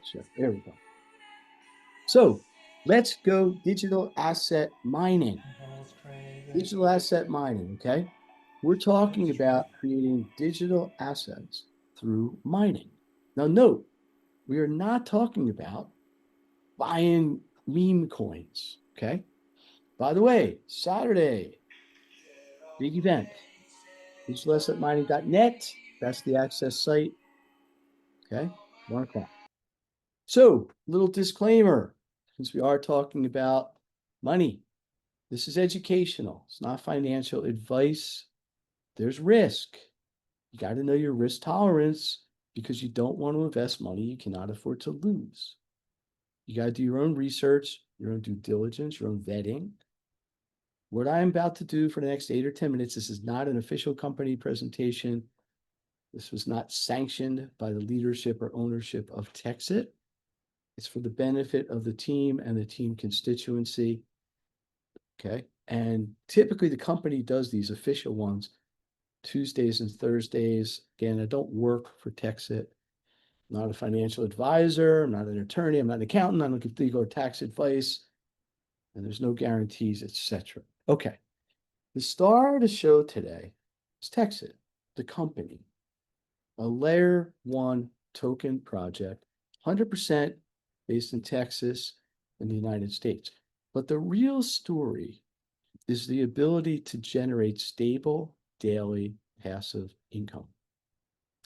So there we go. So let's go digital asset mining. Digital asset mining, okay? We're talking about creating digital assets through mining. Now, note, we are not talking about buying meme coins, okay? By the way, Saturday, big event, digitalassetmining.net. That's the access site, okay? 1 o'clock. So, little disclaimer, since we are talking about money, this is educational. It's not financial advice. There's risk. You got to know your risk tolerance because you don't want to invest money you cannot afford to lose. You got to do your own research, your own due diligence, your own vetting. What I'm about to do for the next 8 or 10 minutes, this is not an official company presentation. This was not sanctioned by the leadership or ownership of Texit. It's for the benefit of the team and the team constituency. Okay. And typically the company does these official ones Tuesdays and Thursdays. Again, I don't work for Texit. I'm not a financial advisor. I'm not an attorney. I'm not an accountant. I don't give legal or tax advice. And there's no guarantees, etc. Okay. The star of the show today is Texit, the company, a layer one token project, 100% based in Texas in the United States. But the real story is the ability to generate stable daily passive income.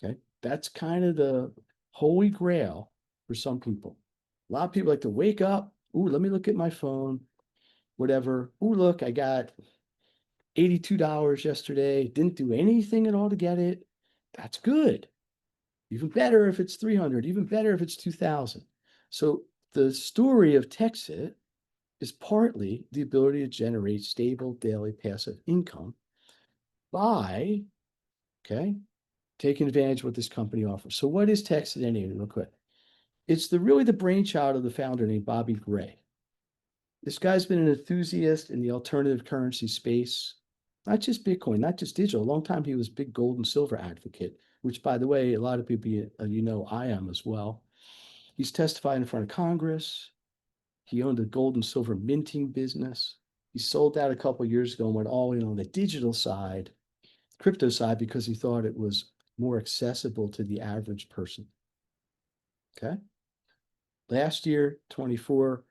Okay. That's kind of the holy grail for some people. A lot of people like to wake up. Ooh, let me look at my phone, whatever. Ooh, look, I got $82 yesterday. Didn't do anything at all to get it. That's good. Even better if it's 300, even better if it's 2000. So the story of Texit is partly the ability to generate stable daily passive income by, okay, taking advantage of what this company offers. So what is Texit anyway, real quick? It's really the brainchild of the founder named Bobby Gray. This guy's been an enthusiast in the alternative currency space, not just Bitcoin, not just digital. A long time he was big gold and silver advocate, which, by the way, a lot of people, I am as well. He's testified in front of Congress. He owned a gold and silver minting business. He sold that a couple of years ago and went all in on the digital side, crypto side, because he thought it was more accessible to the average person. Okay. Last year, 24,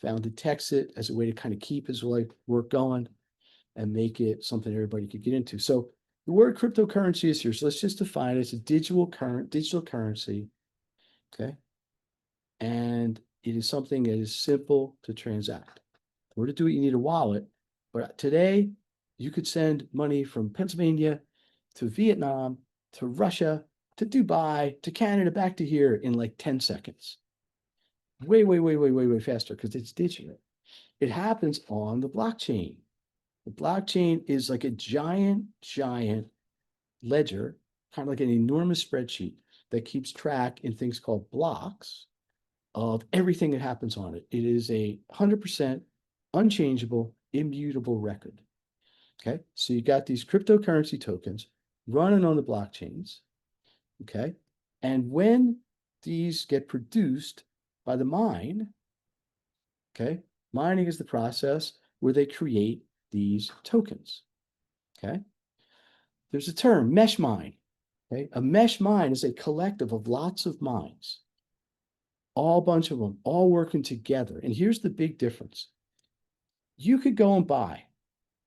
founded Texit as a way to kind of keep his work going and make it something everybody could get into. So the word cryptocurrency is here. So let's just define it. It's a digital currency. Okay. And it is something that is simple to transact. In order to do it, you need a wallet. But today, you could send money from Pennsylvania to Vietnam to Russia to Dubai to Canada back to here in like 10 seconds. Way faster because it's digital. It happens on the blockchain. The blockchain is like a giant ledger, kind of like an enormous spreadsheet that keeps track in things called blocks of everything that happens on it. It is a 100% unchangeable, immutable record. Okay. So you got these cryptocurrency tokens running on the blockchains. Okay. And when these get produced by the mine, okay, mining is the process where they create these tokens. Okay. There's a term, mesh mine. Okay. A mesh mine is a collective of lots of mines, all bunch of them, all working together. And here's the big difference. You could go and buy,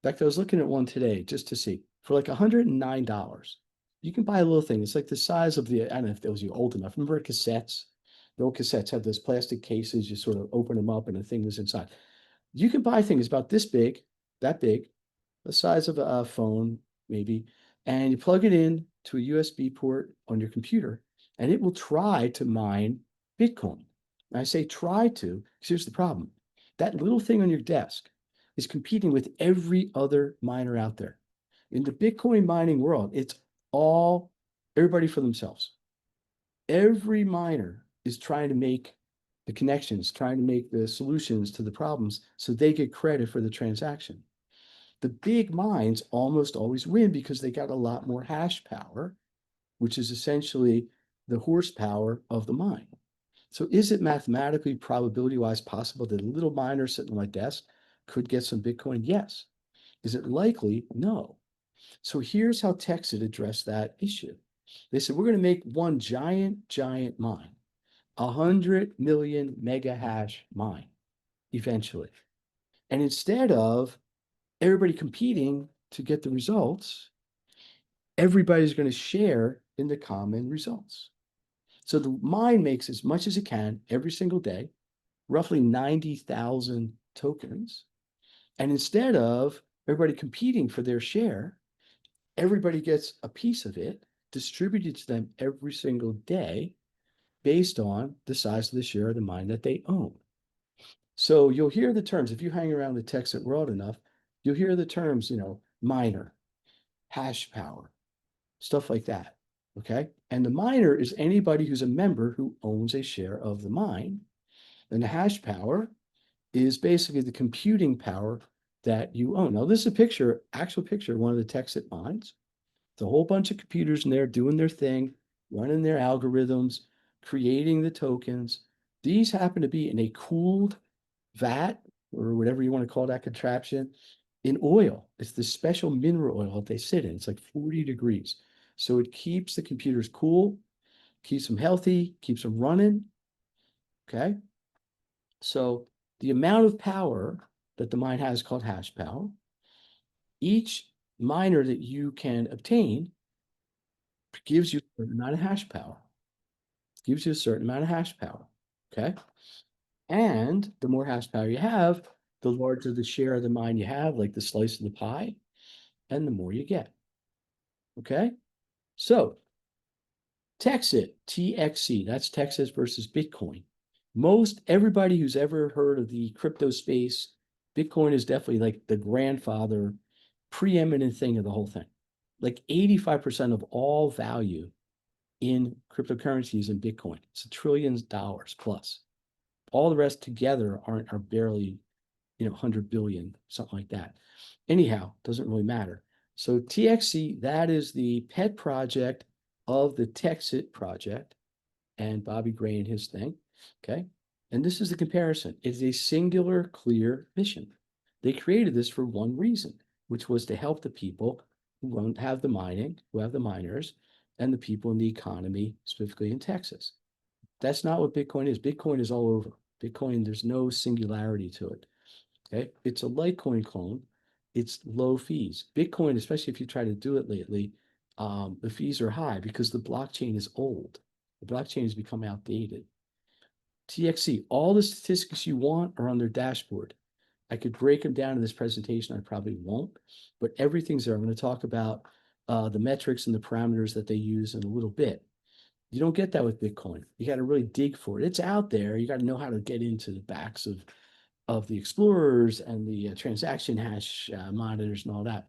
in fact, I was looking at one today just to see, for like $109. You can buy a little thing. It's like the size of the, I don't know if those are old enough. Remember cassettes? The old cassettes had those plastic cases. You sort of open them up and the thing was inside. You can buy things about this big, that big, the size of a phone, maybe, and you plug it in to a USB port on your computer, and it will try to mine Bitcoin. And I say try to, because here's the problem. That little thing on your desk is competing with every other miner out there. In the Bitcoin mining world, it's all everybody for themselves. Every miner is trying to make the connections, trying to make the solutions to the problems so they get credit for the transaction. The big mines almost always win because they got a lot more hash power, which is essentially the horsepower of the mine. So is it mathematically, probability-wise possible that a little miner sitting on my desk could get some Bitcoin? Yes. Is it likely? No. So here's how Texit addressed that issue. They said, we're going to make one giant mine, 100 million mega hash mine eventually. And instead of everybody competing to get the results, everybody's going to share in the common results. So the mine makes as much as it can every single day, roughly 90,000 tokens. And instead of everybody competing for their share, everybody gets a piece of it distributed to them every single day based on the size of the share of the mine that they own. So you'll hear the terms, if you hang around the Texit world enough, you'll hear the terms, miner, hash power, stuff like that. Okay. And the miner is anybody who's a member who owns a share of the mine. And the hash power is basically the computing power that you own. Now, this is a picture, actual picture of one of the Texit mines. It's a whole bunch of computers in there doing their thing, running their algorithms, creating the tokens. These happen to be in a cooled vat, or whatever you want to call that contraption, in oil. It's the special mineral oil that they sit in. It's like 40 degrees. So it keeps the computers cool, keeps them healthy, keeps them running. Okay. So the amount of power that the mine has is called hash power. Each miner that you can obtain gives you a certain amount of hash power. Gives you a certain amount of hash power. Okay. And the more hash power you have, the larger the share of the mine you have, like the slice of the pie, and the more you get. Okay. So Texit, TXC, that's Texas versus Bitcoin. Most everybody who's ever heard of the crypto space, Bitcoin is definitely like the grandfather, preeminent thing of the whole thing. Like 85% of all value in cryptocurrencies in Bitcoin. It's $1 trillion plus. All the rest together are barely, 100 billion, something like that. Anyhow, doesn't really matter. So TXC, that is the pet project of the Texit project and Bobby Gray and his thing. Okay. And this is the comparison. It's a singular, clear mission. They created this for one reason, which was to help the people who don't have the mining, who have the miners, and the people in the economy, specifically in Texas. That's not what Bitcoin is. Bitcoin is all over. Bitcoin, there's no singularity to it. Okay. It's a Litecoin clone. It's low fees. Bitcoin, especially if you try to do it lately, the fees are high because the blockchain is old. The blockchain has become outdated. TXC, all the statistics you want are on their dashboard. I could break them down in this presentation. I probably won't, but everything's there. I'm going to talk about the metrics and the parameters that they use in a little bit. You don't get that with Bitcoin. You got to really dig for it. It's out there. You got to know how to get into the backs of the explorers and the transaction hash monitors and all that.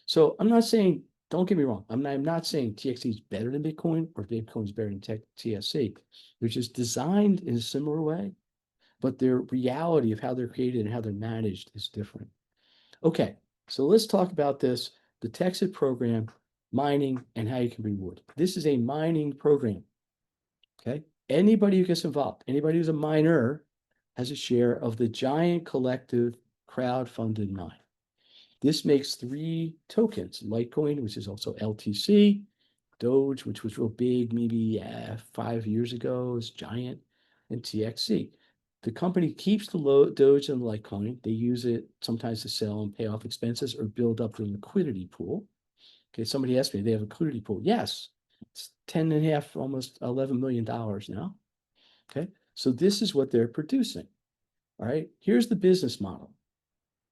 So I'm not saying, don't get me wrong, I'm not saying TXT is better than Bitcoin or Bitcoin is better than TSC. They're just designed in a similar way, but their reality of how they're created and how they're managed is different. Okay, so let's talk about this, the Texit program, mining, and how you can reward. This is a mining program. Okay, anybody who gets involved, anybody who's a miner has a share of the giant collective crowd-funded mine. This makes 3 tokens, Litecoin, which is also LTC, Doge, which was real big, maybe 5 years ago, is giant, and TXC. The company keeps the Doge and Litecoin. They use it sometimes to sell and pay off expenses or build up their liquidity pool. Okay, somebody asked me, they have a liquidity pool. Yes, it's 10 and a half, almost $11 million now. Okay, so this is what they're producing. All right, here's the business model.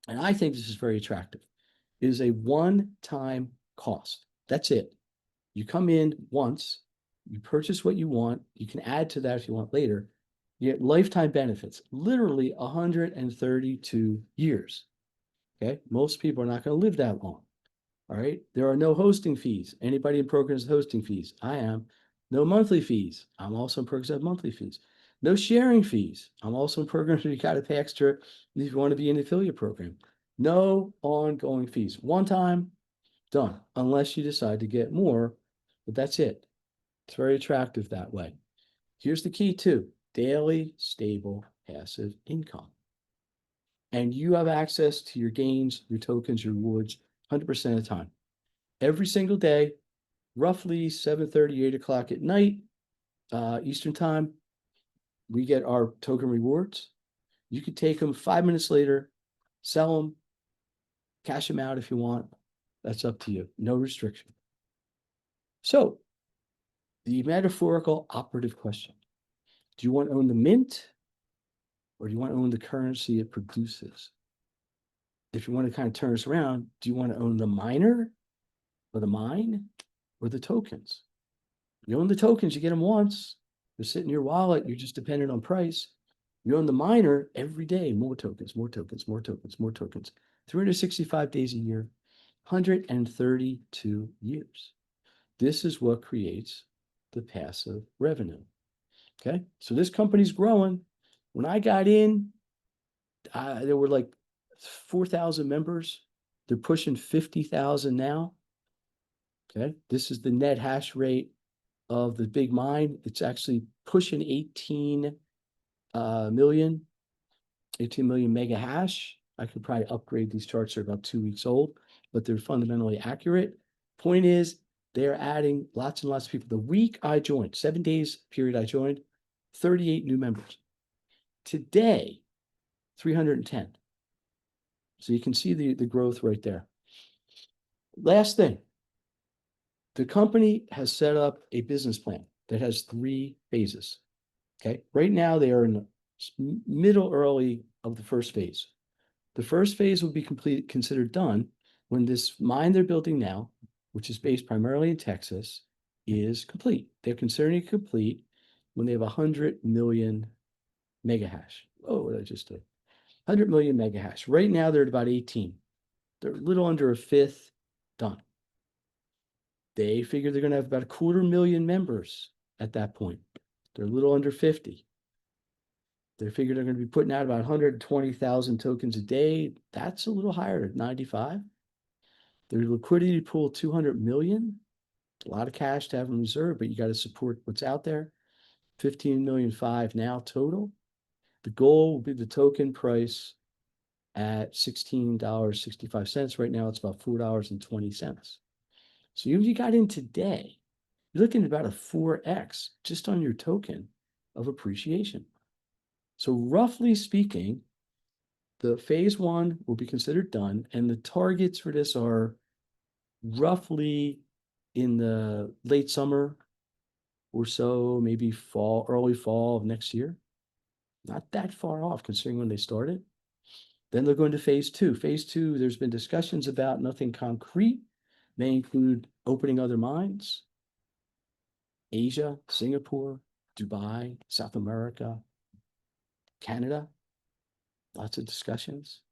And I think this is very attractive. It is a one-time cost. That's it. You come in once, you purchase what you want, you can add to that if you want later. You get lifetime benefits, literally 132 years. Okay, most people are not going to live that long. All right, there are no hosting fees. Anybody in programs with hosting fees? I am. No monthly fees. I'm also in programs that have monthly fees. No sharing fees. I'm also in programs where you got to pay extra if you want to be in an affiliate program. No ongoing fees. One time, done, unless you decide to get more, but that's it. It's very attractive that way. Here's the key too. daily, stable, passive income. And you have access to your gains, your tokens, your rewards 100% of the time. Every single day, roughly 7:30, 8 o'clock at night, Eastern time, we get our token rewards. You could take them 5 minutes later, sell them, cash them out if you want. That's up to you. No restriction. So, the metaphorical operative question: do you want to own the mint, or do you want to own the currency it produces? If you want to kind of turn this around, do you want to own the miner, or the mine, or the tokens? You own the tokens, you get them once. They're sitting in your wallet. You're just dependent on price. You own the miner every day, more tokens, more tokens, more tokens, more tokens. 365 days a year, 132 years. This is what creates the passive revenue. Okay, so this company's growing. When I got in, there were like 4,000 members. They're pushing 50,000 now. Okay, this is the net hash rate of the big mine. It's actually pushing 18 million mega hash. I could probably upgrade these charts. They're about 2 weeks old, but they're fundamentally accurate. Point is, they're adding lots and lots of people. The week I joined, 7 days period I joined, 38 new members. Today, 310. So you can see the growth right there. Last thing, the company has set up a business plan that has 3 phases. Okay, right now they are in the middle early of the first phase. The first phase will be considered done when this mine they're building now, which is based primarily in Texas, is complete. They're considering it complete when they have 100 million mega hash. Oh, what did I just do? 100 million mega hash. Right now they're at about 18. They're a little under a fifth done. They figure they're going to have about 250,000 members at that point. They're a little under 50. They figure they're going to be putting out about 120,000 tokens a day. That's a little higher at 95. Their liquidity pool, 200 million. A lot of cash to have in reserve, but you got to support what's out there. 15 million 5 now total. The goal will be the token price at $16.65. Right now, it's about $4.20. So if you got in today, you're looking at about a 4x just on your token of appreciation. So roughly speaking, the phase 1 will be considered done, and the targets for this are roughly in the late summer or so, maybe fall, early fall of next year. Not that far off considering when they started. Then they'll go into phase 2. Phase 2, there's been discussions about, nothing concrete. May include opening other mines, Asia, Singapore, Dubai, South America, Canada. Lots of discussions.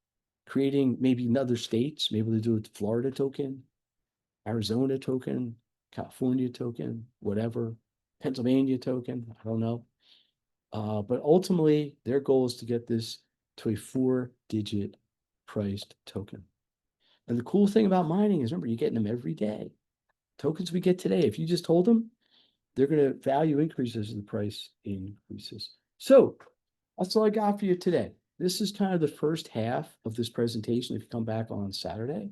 Creating maybe in other states. Maybe they do it Florida token, Arizona token, California token, whatever. Pennsylvania token, I don't know. But ultimately, their goal is to get this to a 4-digit priced token. And the cool thing about mining is, remember, you're getting them every day. Tokens we get today, if you just hold them, they're going to value increases as the price increases. So that's all I got for you today. This is kind of the first half of this presentation. If you come back on Saturday,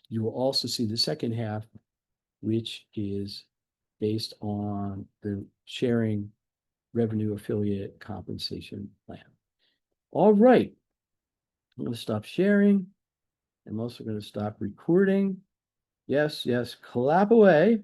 you will also see the second half, which is based on the sharing revenue affiliate compensation plan. All right. I'm going to stop sharing. I'm also going to stop recording. Yes, clap away.